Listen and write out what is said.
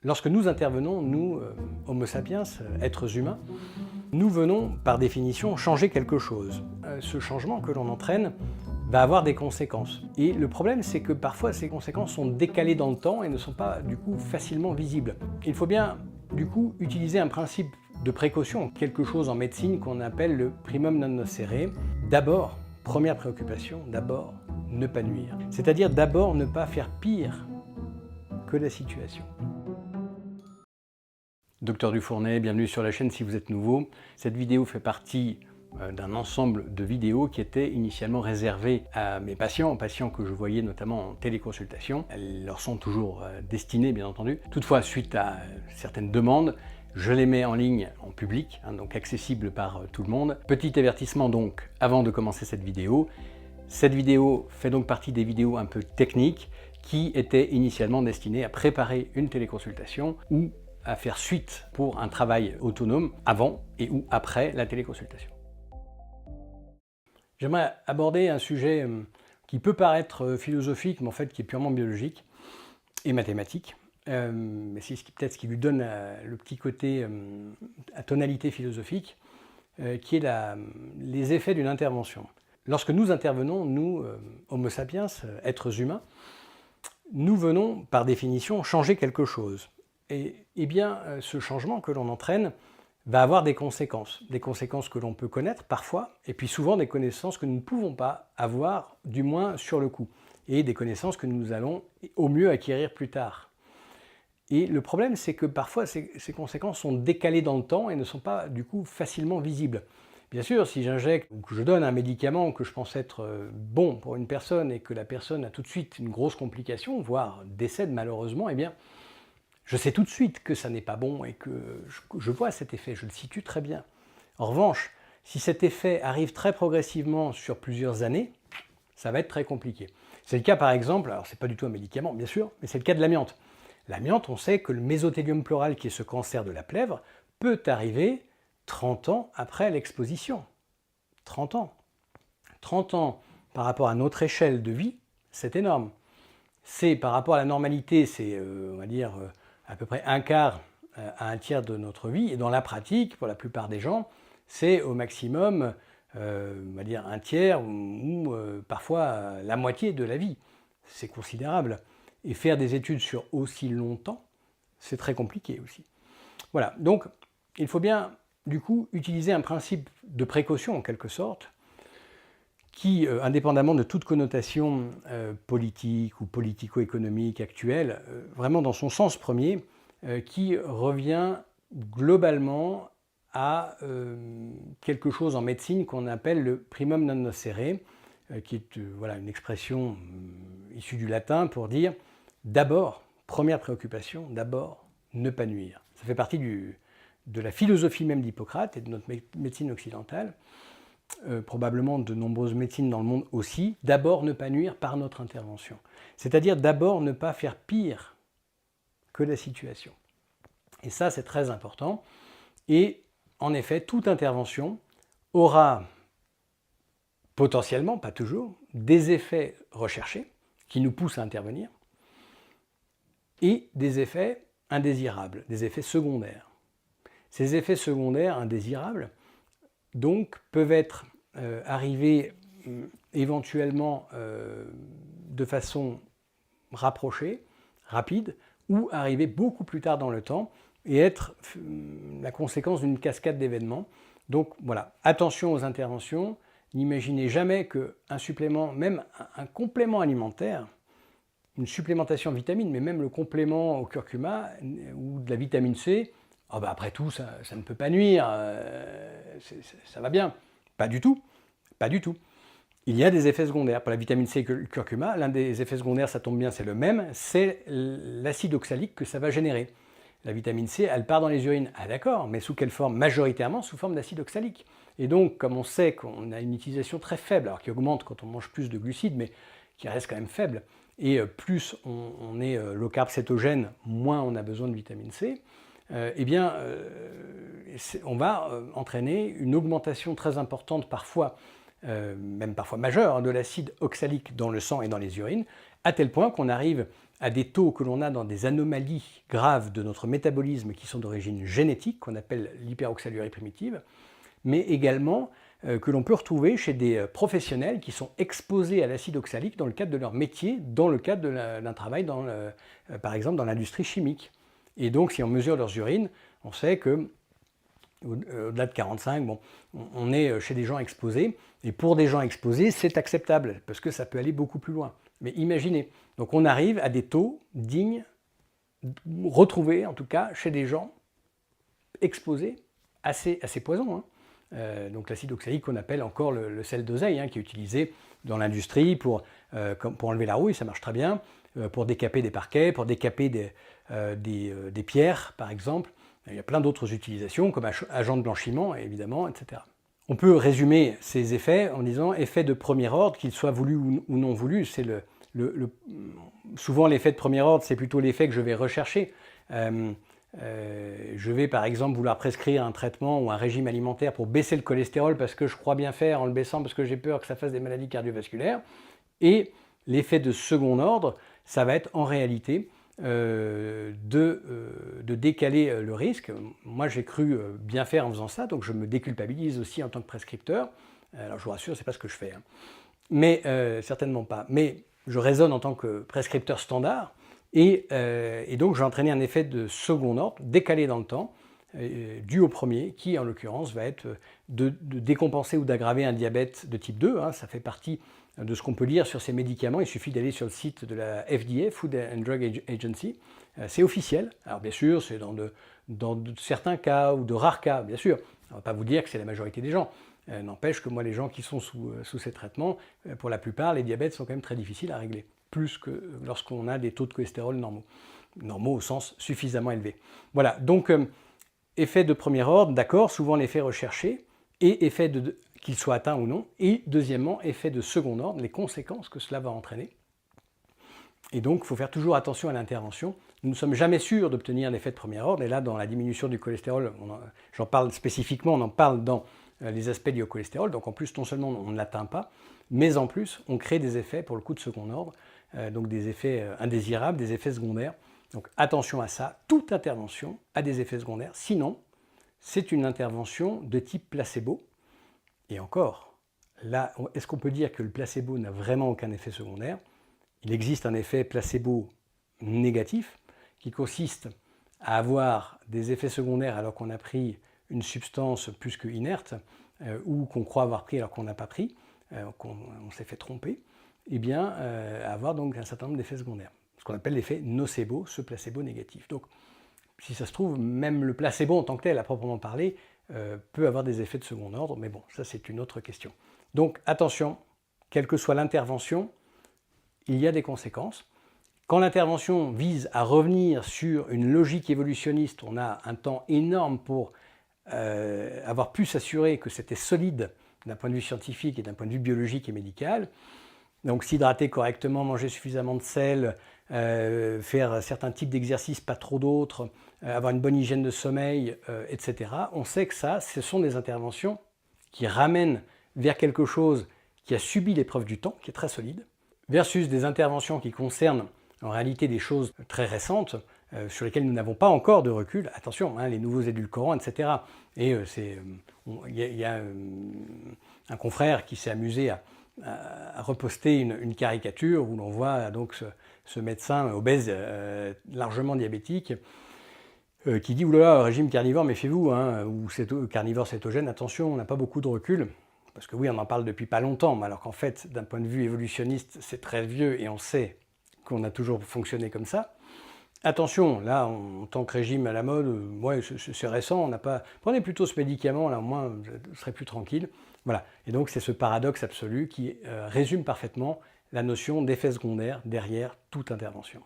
Lorsque nous intervenons, nous, Homo sapiens, êtres humains, nous venons, par définition, changer quelque chose. Ce changement que l'on entraîne va avoir des conséquences. Et le problème, c'est que parfois, ces conséquences sont décalées dans le temps et ne sont pas, du coup, facilement visibles. Il faut bien, du coup, utiliser un principe de précaution, quelque chose en médecine qu'on appelle le primum non nocere. D'abord, première préoccupation, d'abord, ne pas nuire. C'est-à-dire d'abord ne pas faire pire que la situation. Docteur Dufournet, bienvenue sur la chaîne si vous êtes nouveau. Cette vidéo fait partie d'un ensemble de vidéos qui étaient initialement réservées à mes patients que je voyais notamment en téléconsultation. Elles leur sont toujours destinées, bien entendu. Toutefois, suite à certaines demandes, je les mets en ligne en public, donc accessible par tout le monde. Petit avertissement donc, avant de commencer cette vidéo. Cette vidéo fait donc partie des vidéos un peu techniques qui étaient initialement destinées à préparer une téléconsultation ou à faire suite pour un travail autonome avant et ou après la téléconsultation. J'aimerais aborder un sujet qui peut paraître philosophique, mais en fait qui est purement biologique et mathématique. Mais c'est peut-être ce qui lui donne le petit côté à tonalité philosophique, qui est les effets d'une intervention. Lorsque nous intervenons, nous, Homo sapiens, êtres humains, nous venons par définition changer quelque chose. Et bien, ce changement que l'on entraîne va avoir des conséquences que l'on peut connaître parfois, et puis souvent des connaissances que nous ne pouvons pas avoir, du moins sur le coup, et des connaissances que nous allons au mieux acquérir plus tard. Et le problème, c'est que parfois ces conséquences sont décalées dans le temps et ne sont pas du coup facilement visibles. Bien sûr, si j'injecte ou que je donne un médicament que je pense être bon pour une personne et que la personne a tout de suite une grosse complication, voire décède malheureusement, eh bien, je sais tout de suite que ça n'est pas bon et que je vois cet effet, je le situe très bien. En revanche, si cet effet arrive très progressivement sur plusieurs années, ça va être très compliqué. C'est le cas par exemple, alors c'est pas du tout un médicament bien sûr, mais c'est le cas de l'amiante. L'amiante, on sait que le mésothéliome pleural, qui est ce cancer de la plèvre, peut arriver 30 ans après l'exposition. 30 ans. 30 ans par rapport à notre échelle de vie, c'est énorme. C'est par rapport à la normalité, c'est on va dire à peu près un quart à un tiers de notre vie. Et dans la pratique, pour la plupart des gens, c'est au maximum, on va dire un tiers ou parfois la moitié de la vie. C'est considérable. Et faire des études sur aussi longtemps, c'est très compliqué aussi. Voilà, donc il faut bien du coup utiliser un principe de précaution en quelque sorte, qui, indépendamment de toute connotation politique ou politico-économique actuelle, vraiment dans son sens premier, qui revient globalement à quelque chose en médecine qu'on appelle le primum non nocere, qui est voilà, une expression issue du latin pour dire d'abord, première préoccupation, d'abord, ne pas nuire. Ça fait partie de la philosophie même d'Hippocrate et de notre médecine occidentale. Probablement de nombreuses médecines dans le monde aussi, d'abord ne pas nuire par notre intervention. C'est-à-dire d'abord ne pas faire pire que la situation. Et ça, c'est très important. Et en effet, toute intervention aura potentiellement, pas toujours, des effets recherchés qui nous poussent à intervenir et des effets indésirables, des effets secondaires. Ces effets secondaires indésirables donc peuvent être arrivés éventuellement de façon rapprochée, rapide, ou arriver beaucoup plus tard dans le temps et être la conséquence d'une cascade d'événements. Donc voilà, attention aux interventions, n'imaginez jamais qu'un supplément, même un complément alimentaire, une supplémentation en vitamines, mais même le complément au curcuma ou de la vitamine C, oh bah après tout, ça ne peut pas nuire, ça va bien. Pas du tout, pas du tout. Il y a des effets secondaires. Pour la vitamine C et le curcuma, l'un des effets secondaires, ça tombe bien, c'est le même, c'est l'acide oxalique que ça va générer. La vitamine C, elle part dans les urines. Ah d'accord, mais sous quelle forme? Majoritairement sous forme d'acide oxalique. Et donc, comme on sait qu'on a une utilisation très faible, alors qui augmente quand on mange plus de glucides, mais qui reste quand même faible, et plus on est low carb cétogène, moins on a besoin de vitamine C, eh bien, on va entraîner une augmentation très importante, parfois, même parfois majeure, de l'acide oxalique dans le sang et dans les urines, à tel point qu'on arrive à des taux que l'on a dans des anomalies graves de notre métabolisme qui sont d'origine génétique, qu'on appelle l'hyperoxalurie primitive, mais également que l'on peut retrouver chez des professionnels qui sont exposés à l'acide oxalique dans le cadre de leur métier, dans le cadre d'un travail, par exemple, dans l'industrie chimique. Et donc, si on mesure leurs urines, on sait que au-delà de 45, bon, on est chez des gens exposés. Et pour des gens exposés, c'est acceptable, parce que ça peut aller beaucoup plus loin. Mais imaginez, donc on arrive à des taux dignes, retrouvés en tout cas, chez des gens exposés, assez poison. Donc l'acide oxalique qu'on appelle encore le sel d'oseille, qui est utilisé dans l'industrie pour enlever la rouille, ça marche très bien, pour décaper des parquets, pour décaper des pierres par exemple. Il y a plein d'autres utilisations comme agent de blanchiment évidemment, etc. On peut résumer ces effets en disant effet de premier ordre, qu'ils soient voulus ou non voulus. C'est souvent l'effet de premier ordre, c'est plutôt l'effet que je vais rechercher. Je vais par exemple vouloir prescrire un traitement ou un régime alimentaire pour baisser le cholestérol parce que je crois bien faire en le baissant parce que j'ai peur que ça fasse des maladies cardiovasculaires. Et l'effet de second ordre, ça va être en réalité de décaler le risque. Moi j'ai cru bien faire en faisant ça, donc je me déculpabilise aussi en tant que prescripteur. Alors je vous rassure, c'est pas ce que je fais, mais certainement pas. Mais je raisonne en tant que prescripteur standard. Et donc, j'ai entraîné un effet de second ordre, décalé dans le temps, dû au premier, qui en l'occurrence va être de décompenser ou d'aggraver un diabète de type 2. Ça fait partie de ce qu'on peut lire sur ces médicaments. Il suffit d'aller sur le site de la FDA, Food and Drug Agency. C'est officiel. Alors bien sûr, c'est dans certains cas ou de rares cas, bien sûr. On ne va pas vous dire que c'est la majorité des gens. N'empêche que moi, les gens qui sont sous ces traitements, pour la plupart, les diabètes sont quand même très difficiles à régler. Plus que lorsqu'on a des taux de cholestérol normaux. Normaux au sens suffisamment élevé. Voilà, donc effet de premier ordre, d'accord, souvent l'effet recherché, et effet qu'il soit atteint ou non, et deuxièmement, effet de second ordre, les conséquences que cela va entraîner. Et donc, il faut faire toujours attention à l'intervention. Nous ne sommes jamais sûrs d'obtenir un effet de premier ordre, et là, dans la diminution du cholestérol, j'en parle spécifiquement, on en parle dans les aspects liés au cholestérol, donc en plus, non seulement on ne l'atteint pas, mais en plus, on crée des effets, pour le coup, de second ordre, donc des effets indésirables, des effets secondaires. Donc attention à ça, toute intervention a des effets secondaires, sinon c'est une intervention de type placebo. Et encore, là, est-ce qu'on peut dire que le placebo n'a vraiment aucun effet secondaire? Il existe un effet placebo négatif qui consiste à avoir des effets secondaires alors qu'on a pris une substance plus que inerte ou qu'on croit avoir pris alors qu'on n'a pas pris, qu'on s'est fait tromper. Eh bien, avoir donc un certain nombre d'effets secondaires. Ce qu'on appelle l'effet nocebo, ce placebo négatif. Donc, si ça se trouve, même le placebo en tant que tel, à proprement parler, peut avoir des effets de second ordre, mais bon, ça c'est une autre question. Donc, attention, quelle que soit l'intervention, il y a des conséquences. Quand l'intervention vise à revenir sur une logique évolutionniste, on a un temps énorme pour avoir pu s'assurer que c'était solide d'un point de vue scientifique et d'un point de vue biologique et médical. Donc s'hydrater correctement, manger suffisamment de sel, faire certains types d'exercices, pas trop d'autres, avoir une bonne hygiène de sommeil, etc. On sait que ça, ce sont des interventions qui ramènent vers quelque chose qui a subi l'épreuve du temps, qui est très solide, versus des interventions qui concernent en réalité des choses très récentes, sur lesquelles nous n'avons pas encore de recul. Attention, les nouveaux édulcorants, etc. Et il y a un confrère qui s'est amusé à reposter une caricature où l'on voit donc ce médecin obèse largement diabétique qui dit « Oulala, régime carnivore, méfiez-vous, ou carnivore cétogène, attention, on n'a pas beaucoup de recul ». Parce que oui, on en parle depuis pas longtemps, mais alors qu'en fait, d'un point de vue évolutionniste, c'est très vieux et on sait qu'on a toujours fonctionné comme ça. Attention, là, en tant que régime à la mode, ouais, c'est récent, on n'a pas... Prenez plutôt ce médicament, là, au moins, vous serez plus tranquille. Voilà, et donc c'est ce paradoxe absolu qui résume parfaitement la notion d'effet secondaire derrière toute intervention.